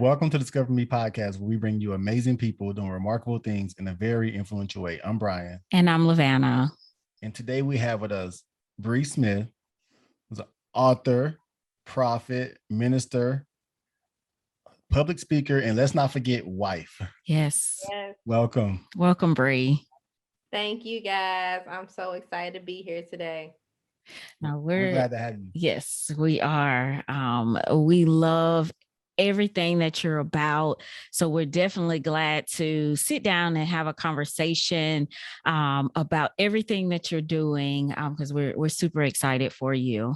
Welcome to Discover Me podcast, where we bring you amazing people doing remarkable things in a very influential way. I'm Brian. And I'm Lavanna. And today we have with us Bre Smith, who's an author, prophet, minister, public speaker, and let's not forget, wife. Yes. Welcome. Welcome, Bre. Thank you, guys. I'm so excited to be here today. Now we're glad to have you. Yes, we are. We love everything that you're about. So we're definitely glad to sit down and have a conversation about everything that you're doing, because we're super excited for you.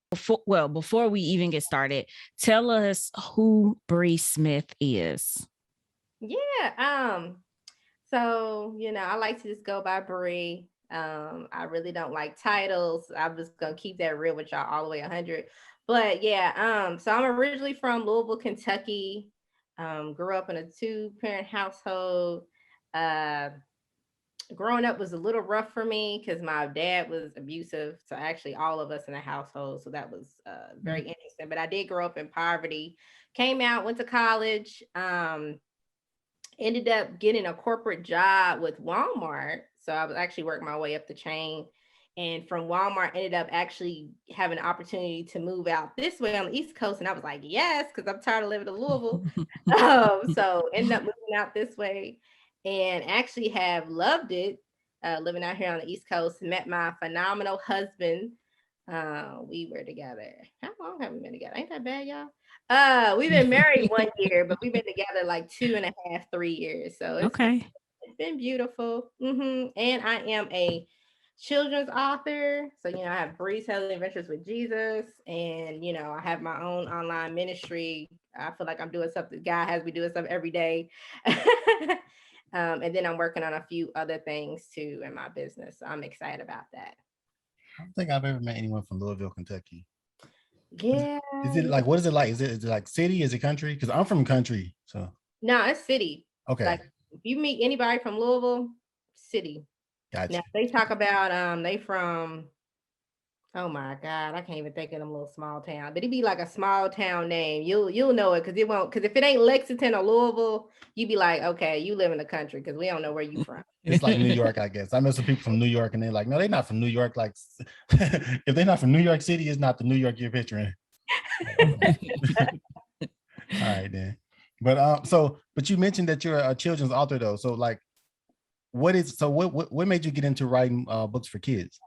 Before we even get started, tell us who Bre Smith is. Yeah. So, I like to just go by Bre. I really don't like titles. I'm just gonna keep that real with y'all all the way 100. But yeah, so I'm originally from Louisville, Kentucky. Grew up in a 2-parent household. Growing up was a little rough for me because my dad was abusive. So actually all of us in the household. So that was very interesting. But I did grow up in poverty. Came out, went to college. Ended up getting a corporate job with Walmart. So I was actually working my way up the chain. And from Walmart, ended up actually having an opportunity to move out this way on the East Coast. And I was like, yes, because I'm tired of living in Louisville. So ended up moving out this way and actually have loved it, living out here on the East Coast. Met my phenomenal husband. We were together. How long have we been together? Ain't that bad, y'all? We've been married 1 year, but we've been together like 2.5, 3 years. So it's been beautiful. And I am a children's author. So, I have Bre's Heavenly Adventures with Jesus. And, I have my own online ministry. I feel like I'm doing something. God has me doing something every day. And then I'm working on a few other things too in my business. So I'm excited about that. I don't think I've ever met anyone from Louisville, Kentucky. Yeah. Is it like, what is it like? Is it like city? Is it country? Because I'm from country. So no, it's city. Okay. Like if you meet anybody from Louisville, city. Gotcha. Now they talk about they from, oh my God, I can't even think of them little small town. But it'd be like a small town name. You'll know it because it won't, because if it ain't Lexington or Louisville, you'd be like, okay, you live in the country because we don't know where you from. It's like New York, I guess. I know some people from New York and they're like, no, they're not from New York. Like if they're not from New York City, it's not the New York you're picturing. All right then. But you mentioned that you're a children's author though. So like what made you get into writing books for kids?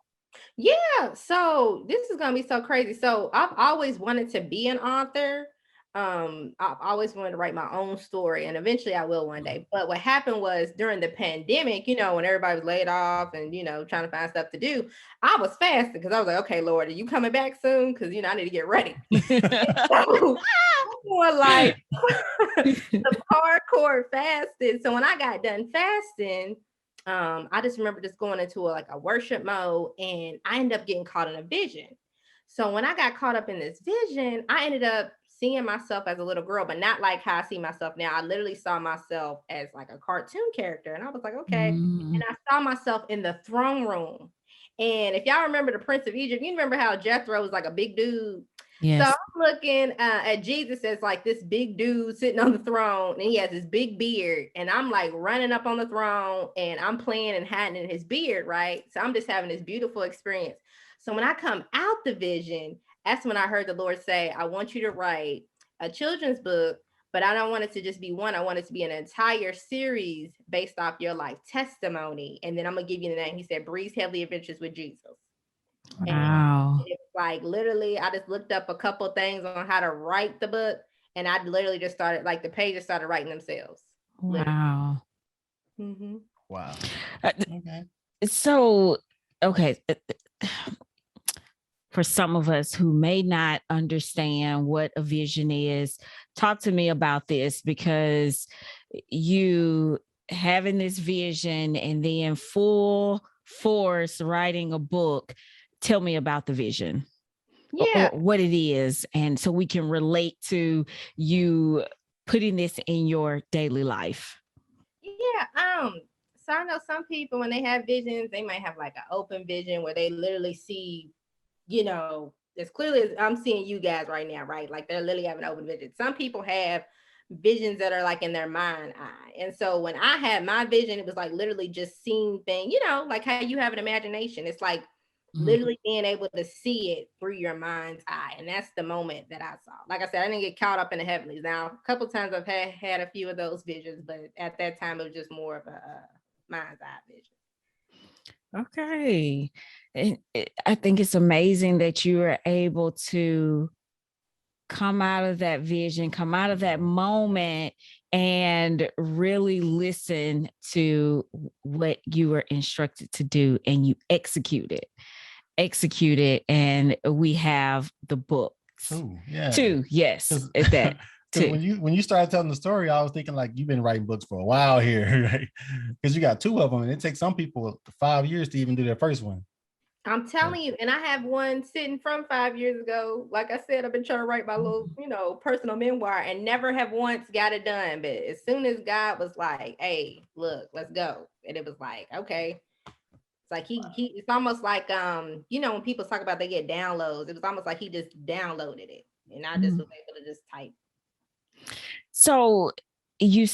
Yeah, so this is gonna be so crazy. So I've always wanted to be an author. I've always wanted to write my own story, and eventually I will one day. But what happened was during the pandemic, when everybody was laid off and trying to find stuff to do, I was fasting because I was like, okay, Lord, are you coming back soon? Because I need to get ready. So more like the hardcore fasting. So when I got done fasting, I just remember just going into a worship mode, and I ended up getting caught in a vision. So when I got caught up in this vision, I ended up seeing myself as a little girl, but not like how I see myself now. I literally saw myself as like a cartoon character, and I was like, okay. And I saw myself in the throne room. And if y'all remember the Prince of Egypt, you remember how Jethro was like a big dude. Yes. So I'm looking at Jesus as like this big dude sitting on the throne, and he has this big beard, and I'm like running up on the throne and I'm playing and hiding in his beard, right? So I'm just having this beautiful experience. So when I come out the vision, that's when I heard the Lord say, I want you to write a children's book, but I don't want it to just be one. I want it to be an entire series based off your life testimony. And then I'm going to give you the name. He said, Bre's Heavenly Adventures with Jesus. Wow. And it's like literally, I just looked up a couple things on how to write the book, and I literally just started, like the pages started writing themselves. Wow. Mm-hmm. Wow. Okay. So, okay. For some of us who may not understand what a vision is, talk to me about this, because you having this vision and then full force writing a book. Tell me about the vision. Yeah. Or what it is. And so we can relate to you putting this in your daily life. Yeah. So I know some people, when they have visions, they might have like an open vision where they literally see, as clearly as I'm seeing you guys right now, right? Like they're literally having an open vision. Some people have visions that are like in their mind eye. And so when I had my vision, it was like literally just seeing things, you know, like how you have an imagination. It's like literally being able to see it through your mind's eye. And that's the moment that I saw. Like I said, I didn't get caught up in the heavenlies. Now, a couple times I've had a few of those visions, but at that time it was just more of a mind's eye vision. Okay. And I think it's amazing that you are able to come out of that vision, come out of that moment, and really listen to what you were instructed to do, and you execute it. And we have the books. Oh, yeah. Two, yes, at that. Because when you started telling the story, I was thinking like you've been writing books for a while here, right? Because you got two of them, and it takes some people 5 years to even do their first one. I'm telling you, and I have one sitting from 5 years ago. Like I said, I've been trying to write my little, you know, personal memoir and never have once got it done. But as soon as God was like, hey, look, let's go. And it was like, okay. It's like it's almost like you know, when people talk about they get downloads, it was almost like he just downloaded it. And I just was able to just type. So you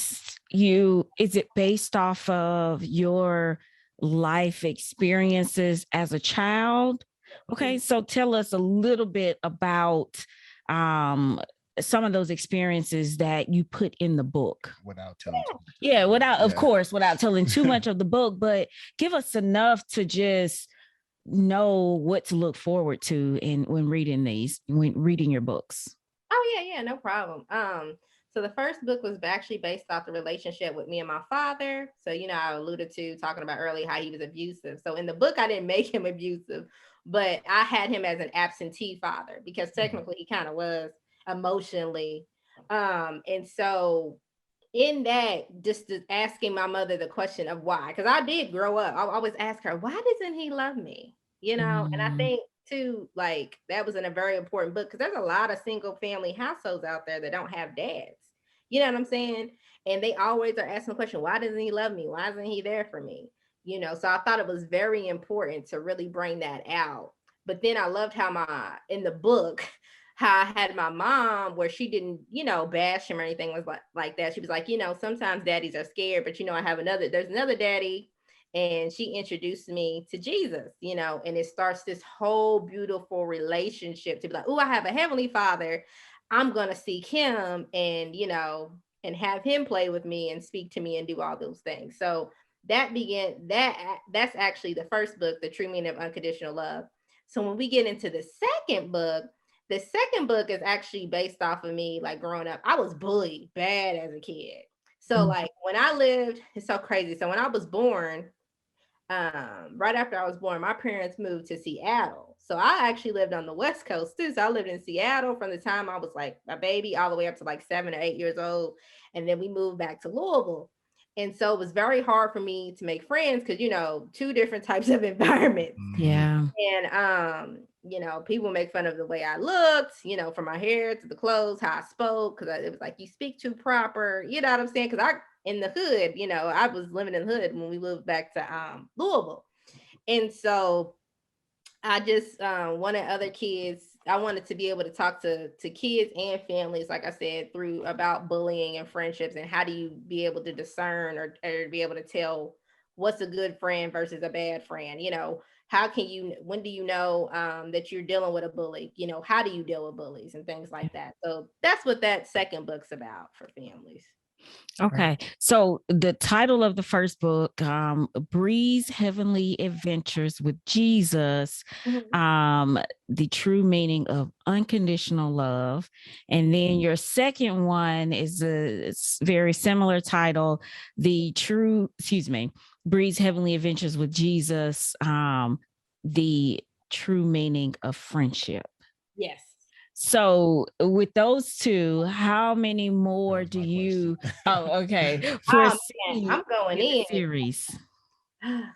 is it based off of your life experiences as a child? Okay, so tell us a little bit about some of those experiences that you put in the book. Without telling too much. Yeah, of course, without telling too much of the book, but give us enough to just know what to look forward to when reading your books. Oh yeah, no problem. So the first book was actually based off the relationship with me and my father. So, you know, I alluded to talking about earlier how he was abusive. So in the book, I didn't make him abusive, but I had him as an absentee father because technically he kind of was emotionally. And so in that, just asking my mother the question of why, because I did grow up, I always ask her, why doesn't he love me? You know, and I think too, like that was in a very important book because there's a lot of single family households out there that don't have dads. You know what I'm saying? And they always are asking the question, why doesn't he love me? Why isn't he there for me? You know, so I thought it was very important to really bring that out. But then I loved how in the book, how I had my mom where she didn't, you know, bash him or anything was like that. She was like, you know, sometimes daddies are scared, but you know, there's another daddy. And she introduced me to Jesus, you know, and it starts this whole beautiful relationship to be like, oh, I have a heavenly father. I'm going to seek him and, you know, and have him play with me and speak to me and do all those things. So that's actually the first book, The True Meaning of Unconditional Love. So when we get into the second book is actually based off of me, like growing up. I was bullied bad as a kid. So like when I lived, it's so crazy. So when I was born, right after I was born, my parents moved to Seattle. So I actually lived on the West Coast too. So I lived in Seattle from the time I was like a baby all the way up to like 7 or 8 years old. And then we moved back to Louisville. And so it was very hard for me to make friends because, you know, two different types of environments. Yeah. And, you know, people make fun of the way I looked, you know, from my hair to the clothes, how I spoke, because it was like, you speak too proper, you know what I'm saying? Because in the hood, you know, I was living in the hood when we moved back to Louisville. And so I just wanted other kids. I wanted to be able to talk to kids and families, like I said, about bullying and friendships and how do you be able to discern or be able to tell what's a good friend versus a bad friend. You know, when do you know that you're dealing with a bully? You know, how do you deal with bullies and things like that? So that's what that second book's about for families. Okay. So the title of the first book, Bre's Heavenly Adventures with Jesus, The True Meaning of Unconditional Love. And then your second one is a very similar title, Bre's Heavenly Adventures with Jesus, The True Meaning of Friendship. Yes. So with those two, how many more do you? Oh, okay. For I'm going in series. I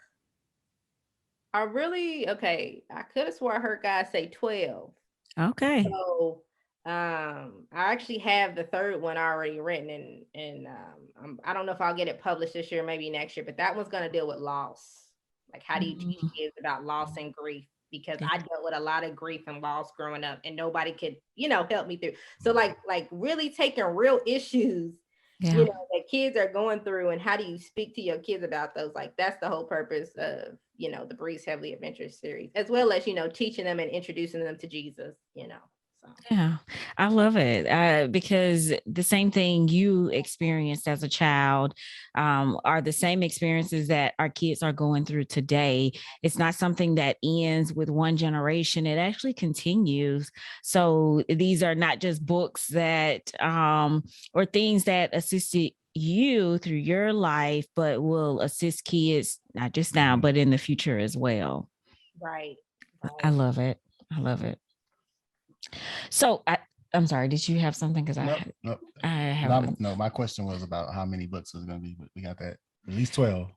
could have swore I heard God say 12. Okay. So I actually have the third one already written and I don't know if I'll get it published this year, maybe next year, but that one's going to deal with loss. Like how do you teach kids about loss and grief? because Yeah. I dealt with a lot of grief and loss growing up, and nobody could, help me through. So like really taking real issues, Yeah. that kids are going through, and how do you speak to your kids about those? Like that's the whole purpose of, the Bre's Heavily Adventurous series, as well as, teaching them and introducing them to Jesus, So Yeah, I love it because the same thing you experienced as a child are the same experiences that our kids are going through today. It's not something that ends with one generation, it actually continues. So these are not just books that or things that assisted you through your life, but will assist kids not just now, but in the future as well. right. I love it. I love it. So I'm sorry, did you have something? Because Nope. I have No, my question was about how many books was going to be, but we got that. At least 12.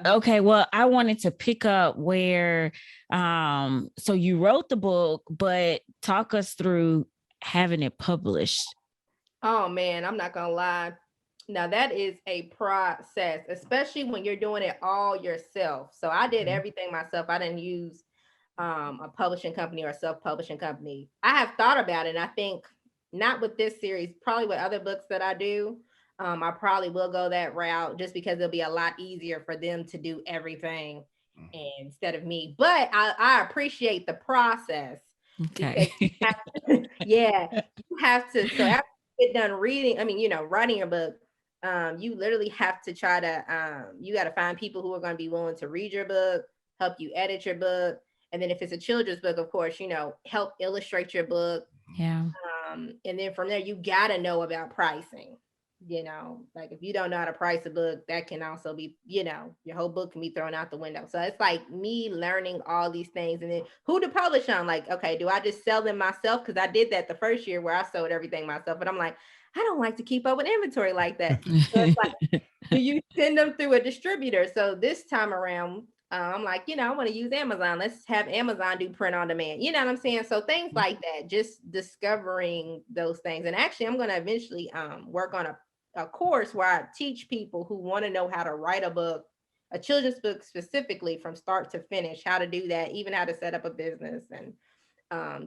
okay, well, I wanted to pick up where so you wrote the book, but talk us through having it published. Oh man, I'm not gonna lie. Now that is a process, especially when you're doing it all yourself. So I did everything myself. I didn't use a publishing company or a self-publishing company. I have thought about it, and I think not with this series, probably with other books that I do. I probably will go that route just because it'll be a lot easier for them to do everything instead of me. But I appreciate the process because Okay. yeah, you have to. So after you get done reading, writing your book, you literally have to try to you got to find people who are going to be willing to read your book, help you edit your book, and then if it's a children's book, of course, help illustrate your book. Yeah. And then from there, you got to know about pricing. Like if you don't know how to price a book, that can also be, your whole book can be thrown out the window. So it's like me learning all these things, and then who to publish on. Like, okay, do I just sell them myself? Because I did that the first year where I sold everything myself, but I'm like, I don't like to keep up with inventory like that. So it's like, do you send them through a distributor? So this time around, I'm like, I want to use Amazon. Let's have Amazon do print on demand. You know what I'm saying? So things like that, just discovering those things. And actually, I'm going to eventually work on a course where I teach people who want to know how to write a book, a children's book specifically from start to finish, how to do that, even how to set up a business and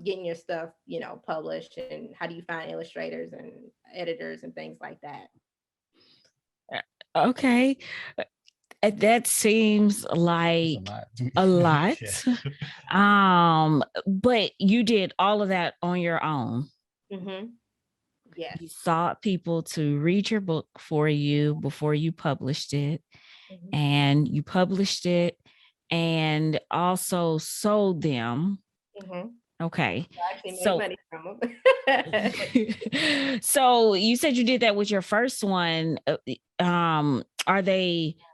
getting your stuff, published, and how do you find illustrators and editors and things like that. Okay. That seems like a lot. But you did all of that on your own. Mm-hmm. Yes. You sought people to read your book for you before you published it, and you published it and also sold them. Okay. I actually made money from them. So you said you did that with your first one.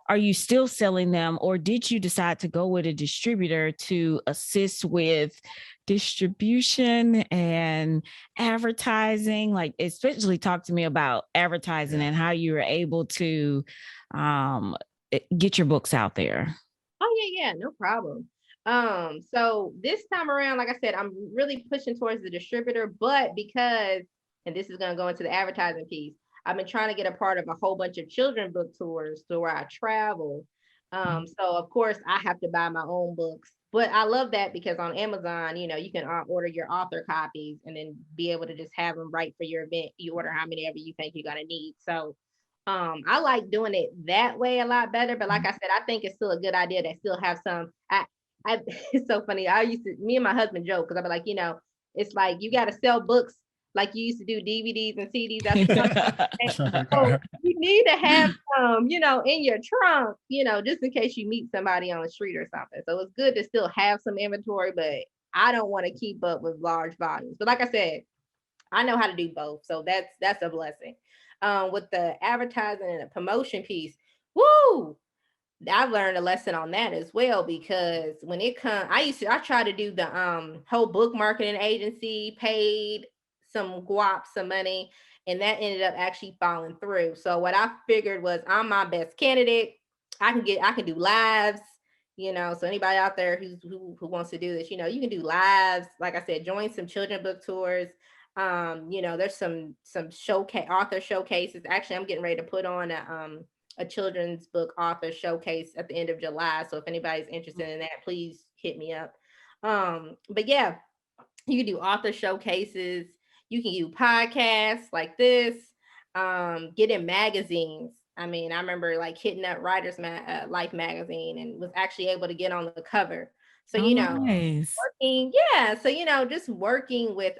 Are you still selling them, or did you decide to go with a distributor to assist with distribution and advertising? Like, especially talk to me about advertising and how you were able to get your books out there. Oh yeah, no problem. So this time around, like I said, I'm really pushing towards the distributor, but because, and this is going to go into the advertising piece, I've been trying to get a part of a whole bunch of children book tours to where I travel. So of course I have to buy my own books, but I love that because on Amazon, you can order your author copies and then be able to just have them right for your event. You order how many ever you think you're going to need. So I like doing it that way a lot better. But like I said, I think it's still a good idea to still have some. It's so funny. Me and my husband joke because I'd be like, it's like you got to sell books like you used to do DVDs and CDs. So you need to have some, in your trunk, just in case you meet somebody on the street or something. So it's good to still have some inventory, but I don't want to keep up with large volumes. But like I said, I know how to do both, so that's a blessing. With the advertising and the promotion piece, woo! I've learned a lesson on that as well because when it comes, I try to do the whole book marketing agency, paid some guap, some money, and that ended up actually falling through. So what I figured was I'm my best candidate. I can do lives, so anybody out there who wants to do this, you can do lives. Like I said, join some children book tours. There's some author showcases. Actually, I'm getting ready to put on a children's book author showcase at the end of July. So if anybody's interested in that, please hit me up. But yeah, you can do author showcases. You can do podcasts like this. Get in magazines. I mean, I remember like hitting up Life magazine and was actually able to get on the cover. So Oh, nice. working, yeah. So just working with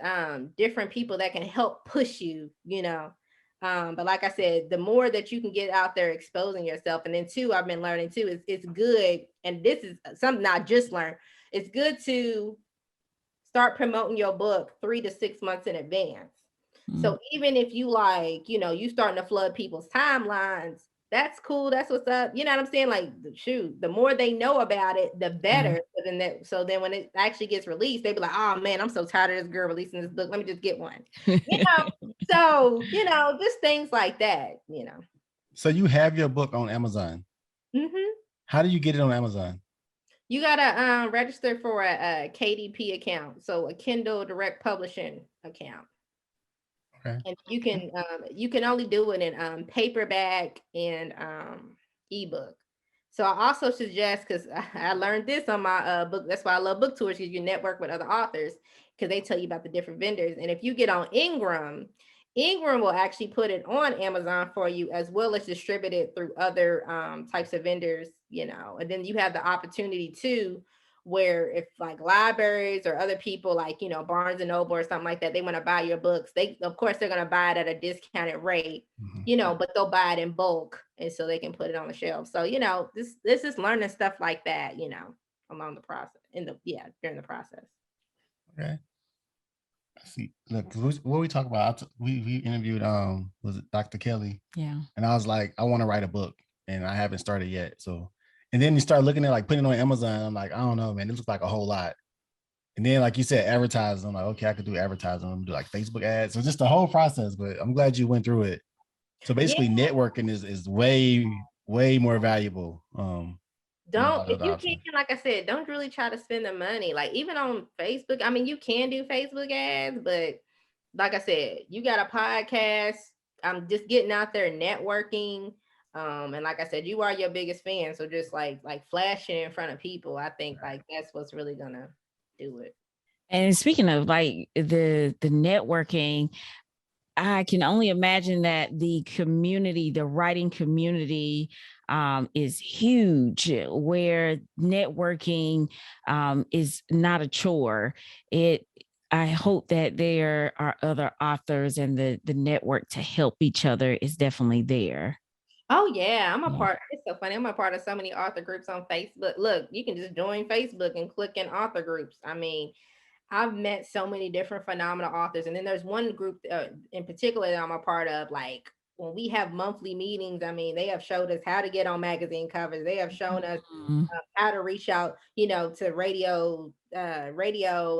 different people that can help push you. But like I said, the more that you can get out there exposing yourself, and then two, I've been learning too, is it's good, and this is something I just learned. It's good to start promoting your book 3 to 6 months in advance. So even if you you starting to flood people's timelines, that's cool. That's what's up. You know what I'm saying? Like, shoot, the more they know about it, the better. So then when it actually gets released, they be like, oh man, I'm so tired of this girl releasing this book. Let me just get one. So, just things like that. So you have your book on Amazon. Mm-hmm. How do you get it on Amazon? You gotta register for a KDP account, so a Kindle Direct Publishing account. Okay. And you can only do it in paperback and ebook. So I also suggest, because I learned this on my book. That's why I love book tours, because you network with other authors because they tell you about the different vendors. And if you get on Ingram will actually put it on Amazon for you, as well as distribute it through other types of vendors. And then you have the opportunity too, where if like libraries or other people like Barnes and Noble or something like that, they want to buy your books, they're going to buy it at a discounted rate, but they'll buy it in bulk, and so they can put it on the shelf. So this is learning stuff like that, along the process, during the process. Okay. I see. Look, what we talk about, we interviewed was it Dr. Kelly? Yeah. And I was like, I want to write a book, and I haven't started yet. So, and then you start looking at like putting it on Amazon. I'm like, I don't know, man. It looks like a whole lot. And then, like you said, advertising. I'm like, okay, I could do advertising. I'm gonna do like Facebook ads. So just the whole process. But I'm glad you went through it. So basically, networking is way more valuable. If you can, like I said, don't really try to spend the money. Like even on Facebook, I mean, you can do Facebook ads, but like I said, you got a podcast. I'm just getting out there networking. And like I said, you are your biggest fan. So just like flashing in front of people, I think like that's what's really gonna do it. And speaking of like the networking, I can only imagine that the community, the writing community, is huge, where networking is not a chore. I hope that there are other authors, and the network to help each other is definitely there. Oh yeah, I'm a part. It's so funny. I'm a part of so many author groups on Facebook. Look, you can just join Facebook and click in author groups. I mean, I've met so many different phenomenal authors. And then there's one group in particular that I'm a part of. Like when we have monthly meetings, I mean, they have showed us how to get on magazine covers. They have shown us how to reach out, to radio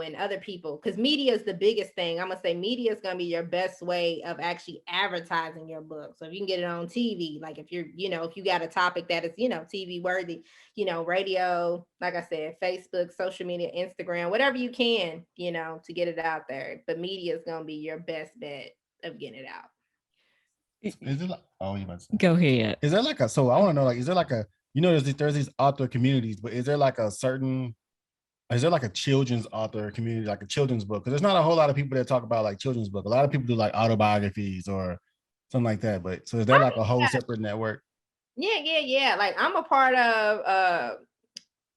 and other people. Because media is the biggest thing. I'm going to say media is going to be your best way of actually advertising your book. So if you can get it on TV, like if you're, if you got a topic that is, TV worthy, radio, like I said, Facebook, social media, Instagram, whatever you can, to get it out there. But media is going to be your best bet of getting it out. Is it like, oh, you about to say? Go ahead. Is there like a, so I want to know, like, is there like a, there's these author communities, but is there like a children's author community, like a children's book? Because there's not a whole lot of people that talk about like children's book. A lot of people do like autobiographies or something like that. But so is there like a whole separate network? Yeah. Like I'm a part of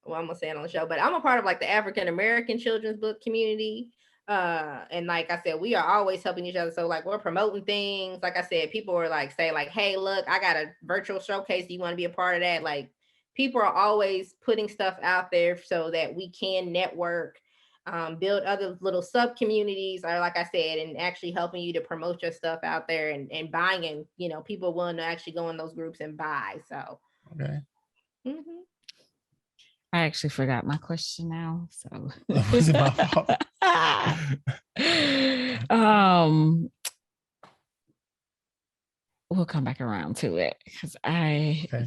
well, I'm gonna say it on the show, but I'm a part of like the African American children's book community. And like I said, we are always helping each other. So like we're promoting things. Like I said, people are like say like, hey, look, I got a virtual showcase. Do you want to be a part of that? Like people are always putting stuff out there so that we can network, build other little sub communities, or like I said, and actually helping you to promote your stuff out there and buying, and people willing to actually go in those groups and buy. So okay. Mm-hmm. I actually forgot my question now. So was it my fault? We'll come back around to it because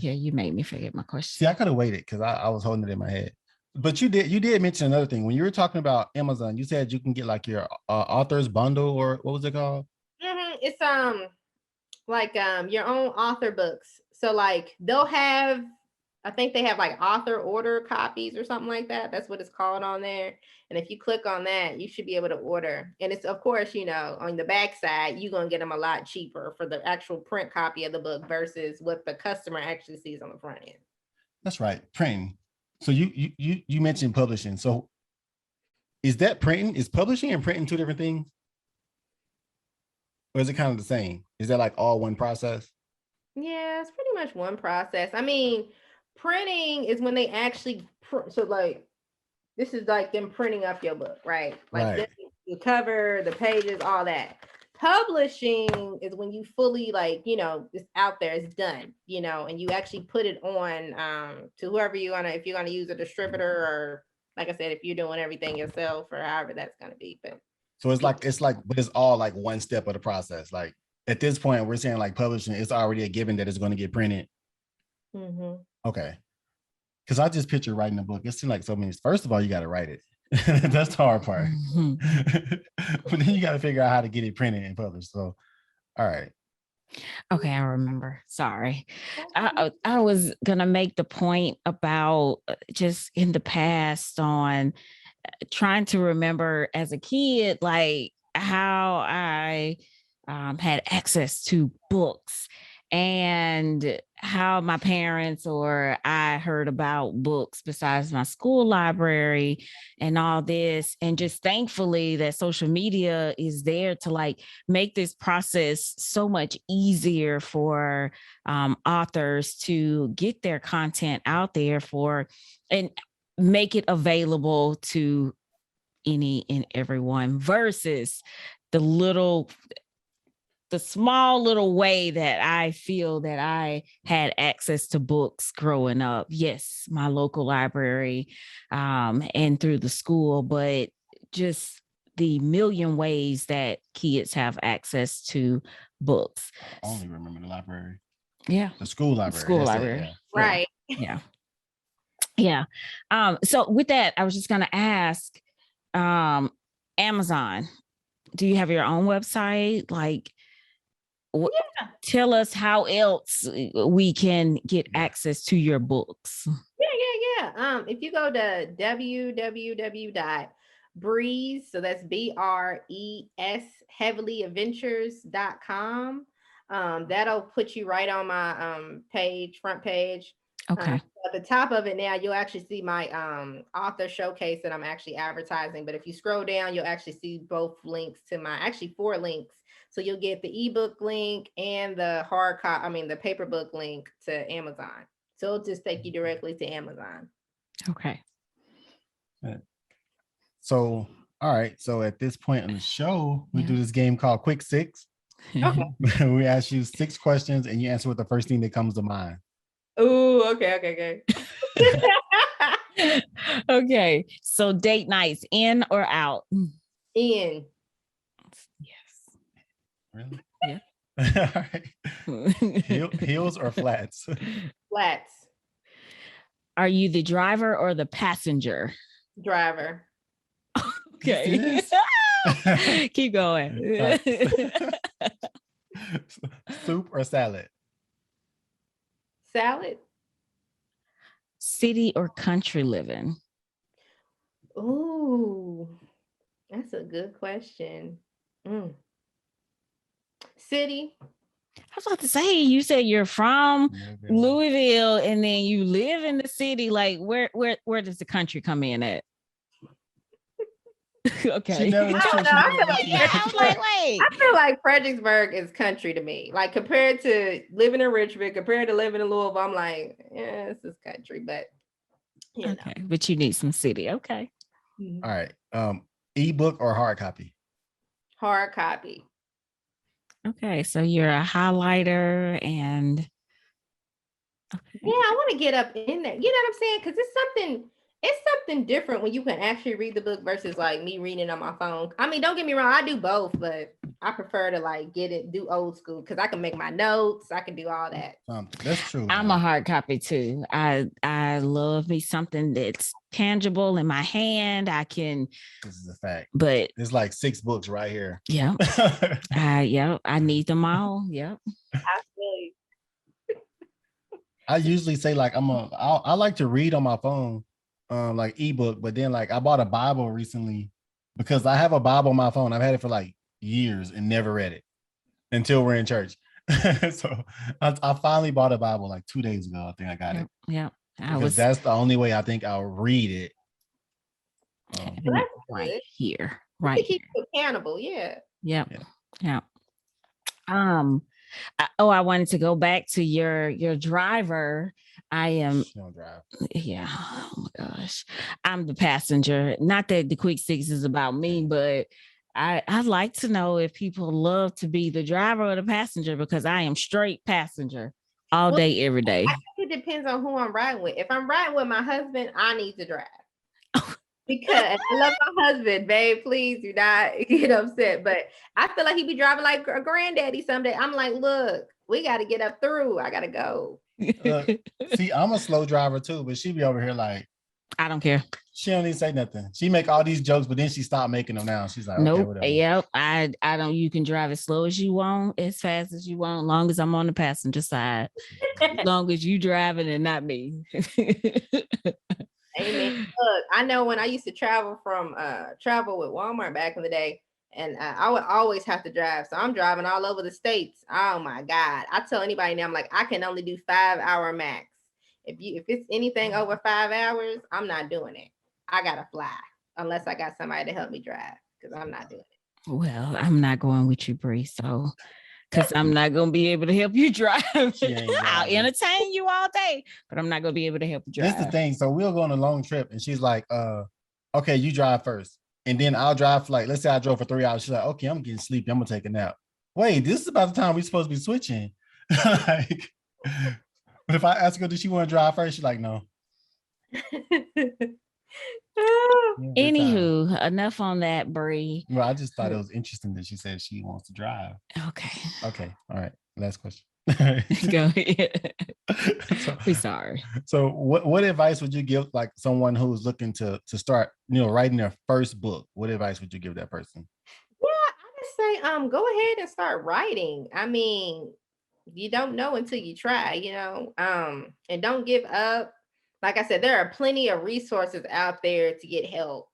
you made me forget my question. See, I could have waited because I was holding it in my head. But you did mention another thing when you were talking about Amazon. You said you can get like your author's bundle, or what was it called? It's like your own author books. So like they'll have I think they have like author order copies or something like that. That's what it's called on there. And if you click on that, you should be able to order. And it's, of course, on the back side, you're going to get them a lot cheaper for the actual print copy of the book versus what the customer actually sees on the front end. That's right. Printing. So you mentioned publishing. So is that printing? Is publishing and printing two different things? Or is it kind of the same? Is that like all one process? Yeah, it's pretty much one process. I mean, printing is when they actually so like this is like them printing up your book, right? Like Right. the cover, the pages, all that. Publishing is when you fully it's out there, it's done, and you actually put it on to whoever if you're gonna use a distributor, or like I said, if you're doing everything yourself, or however that's gonna be. But so but it's all like one step of the process. Like at this point, we're saying like publishing, it's already a given that it's going to get printed. Mm-hmm. Okay. Because I just picture writing a book. It seems like so many. First of all, you got to write it. That's the hard part. But then you got to figure out how to get it printed and published. So, all right. Okay, I remember. Sorry. I was going to make the point about just in the past on trying to remember as a kid, like how I had access to books and how my parents or I heard about books besides my school library and all this. And just thankfully that social media is there to like make this process so much easier for authors to get their content out there and make it available to any and everyone versus the small little way that I feel that I had access to books growing up. Yes, my local library and through the school, but just the million ways that kids have access to books. I only remember the library. Yeah. The school library. School library. Yeah. Right. Yeah. Yeah. So with that, I was just going to ask, Amazon, do you have your own website? Like, tell us how else we can get access to your books. Yeah. If you go to www.Bres, so that's BRES heavilyadventures.com. That'll put you right on my front page. Okay. At the top of it now, you'll actually see my author showcase that I'm actually advertising. But if you scroll down, you'll actually see both links to actually 4 links. So you'll get the ebook link and the the paper book link to Amazon. So it'll just take you directly to Amazon. Okay. So, all right. So at this point in the show, we do this game called Quick Six. Okay. We ask you 6 questions and you answer with the first thing that comes to mind. Oh, okay. Okay. So date nights, in or out? In. Yes. Really? Yeah. All right. Heels or flats? Flats. Are you the driver or the passenger? Driver. Okay. Keep going. Soup or salad? Salad. City or country living? Ooh, that's a good question. City. I was about to say, you said you're from Louisville and then you live in the city. Like, where does the country come in at? Okay. I feel like Fredericksburg is country to me. Like compared to living in Richmond, compared to living in Louisville, I'm like, yeah, this is country, but okay, but you need some city. Okay. All right. Ebook or hard copy? Hard copy. Okay, so you're a highlighter and yeah, I want to get up in there. You know what I'm saying? Because it's something different when you can actually read the book versus like me reading on my phone. I mean, don't get me wrong, I do both, but I prefer to like do old school because I can make my notes, I can do all that. That's true. I'm a hard copy too. I love me something that's tangible in my hand. This is a fact. But there's like 6 books right here. Yeah. I need them all. Yep. Absolutely. I usually say like I like to read on my phone, like ebook, but then like I bought a Bible recently because I have a Bible on my phone. I've had it for like years and never read it until we're in church. So I finally bought a Bible like 2 days ago. I think I got Yeah, it yeah. because that's the only way I think I'll read it. Having Well, it that's right good. here, To right keep here. you accountable. Yeah. Yep, Yeah. yeah. I wanted to go back to your driver. I am, She don't drive. yeah. Oh my gosh, I'm the passenger. Not that the quick six is about me, but I'd like to know if people love to be the driver or the passenger because I am straight passenger all Well, day, every I day. think it depends on who I'm riding with. If I'm riding with my husband, I need to drive. Because I love my husband, babe. Please do not get upset. But I feel like he be driving like a granddaddy someday. I'm like, look, we got to get up through. I got to go. See, I'm a slow driver too, but she be over here like I don't care. she don't even say nothing. She make all these jokes, but then she stopped making them now. She's like, okay, Nope. whatever. Yep. I don't. You can drive as slow as you want, as fast as you want, long as I'm on the passenger side. As long as you driving and not me. Amen. Look, I know when I used to travel with Walmart back in the day, and I would always have to drive. So I'm driving all over the states. Oh my God. I tell anybody now, I'm like, I can only do 5 hour max. If it's anything over 5 hours, I'm not doing it. I gotta fly unless I got somebody to help me drive because I'm not doing it. Well, I'm not going with you, Bre. So, because I'm not gonna be able to help you drive. She ain't I'll driving. entertain you all day, but I'm not gonna be able to help you This drive. is the thing. So we'll go on a long trip, and she's like, okay, you drive first, and then I'll drive for like, let's say I drove for 3 hours. She's like, okay, I'm getting sleepy. I'm gonna take a nap. Wait, this is about the time we're supposed to be switching. Like, but if I ask her, does she want to drive first? She's like, no. Yeah, good time. Anywho, enough on that, Bre. Well, I just thought it was interesting that she said she wants to drive. Okay. Okay. All right. Last question. Go ahead. So, We're sorry. So what advice would you give like someone who's looking to start, writing their first book? What advice would you give that person? Yeah, I just say, go ahead and start writing. I mean, you don't know until you try, and don't give up. Like I said, there are plenty of resources out there to get help.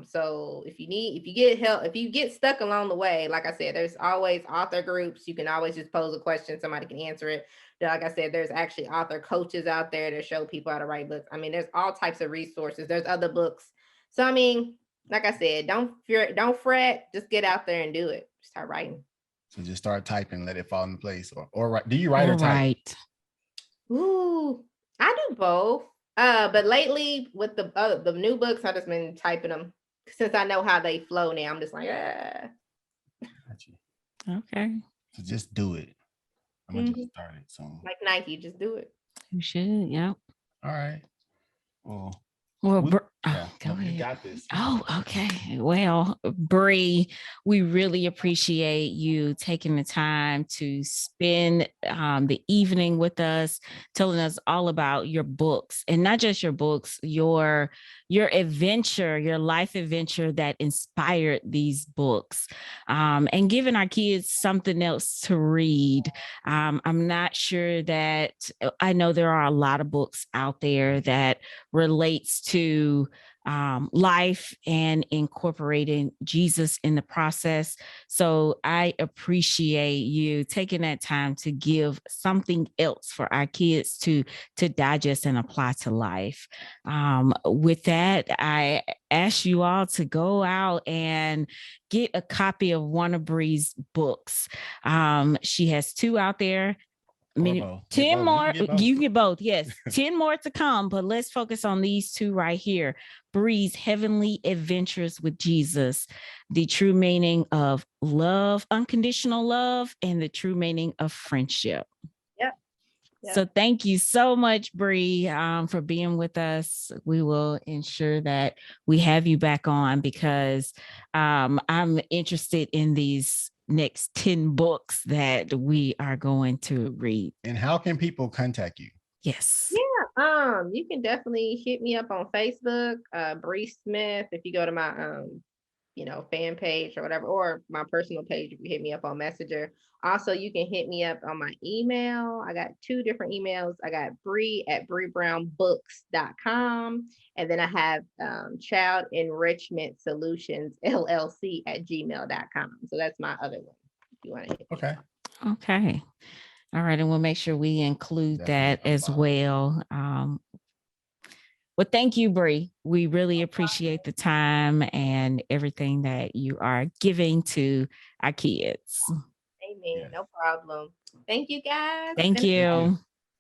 So if you get help, if you get stuck along the way, like I said, there's always author groups. You can always just pose a question, somebody can answer it. Like I said, there's actually author coaches out there that show people how to write books. I mean, there's all types of resources. There's other books. So I mean, like I said, don't fear, don't fret, just get out there and do it. Start writing. So just start typing, let it fall into place. Or write. Do you write or type? Right. Ooh, I do both. But lately with the new books, I've just been typing them since I know how they flow now. I'm just like, Gotcha. Okay. So just do it. I'm gonna just start it. So like Nike, just do it. You should. Yeah. all right. Well, Well, we- go no, ahead. you got this. Oh, okay. Well, Bre, we really appreciate you taking the time to spend the evening with us, telling us all about your books, and not just your books, your adventure, your life adventure that inspired these books, and giving our kids something else to read. I'm not sure that I know there are a lot of books out there that relates to life and incorporating Jesus in the process. So I appreciate you taking that time to give something else for our kids to digest and apply to life. With that, I ask you all to go out and get a copy of one of Bre's books. She has 2 out there. 10 more. You can get both. Yes. 10 more to come, but let's focus on these 2 right here. Bre's Heavenly Adventures with Jesus, the true meaning of love, unconditional love, and the true meaning of friendship. Yep. So thank you so much, Bre, for being with us. We will ensure that we have you back on because I'm interested in these next 10 books that we are going to read. And how can people contact you? Yes. Yeah. You can definitely hit me up on Facebook, Bre Smith. If you go to my fan page or whatever, or my personal page if you hit me up on Messenger. Also, you can hit me up on my email. I got two different emails. I got Bre at BreBrownBooks.com. And then I have Child Enrichment Solutions LLC at gmail.com. So that's my other one. If you want to hit me. Okay. Okay. All right. And we'll make sure we include Definitely that as well. Well, thank you, Bre. We really appreciate the time and everything that you are giving to our kids. Amen. Yes. No problem. Thank you, guys. Thank It's been you.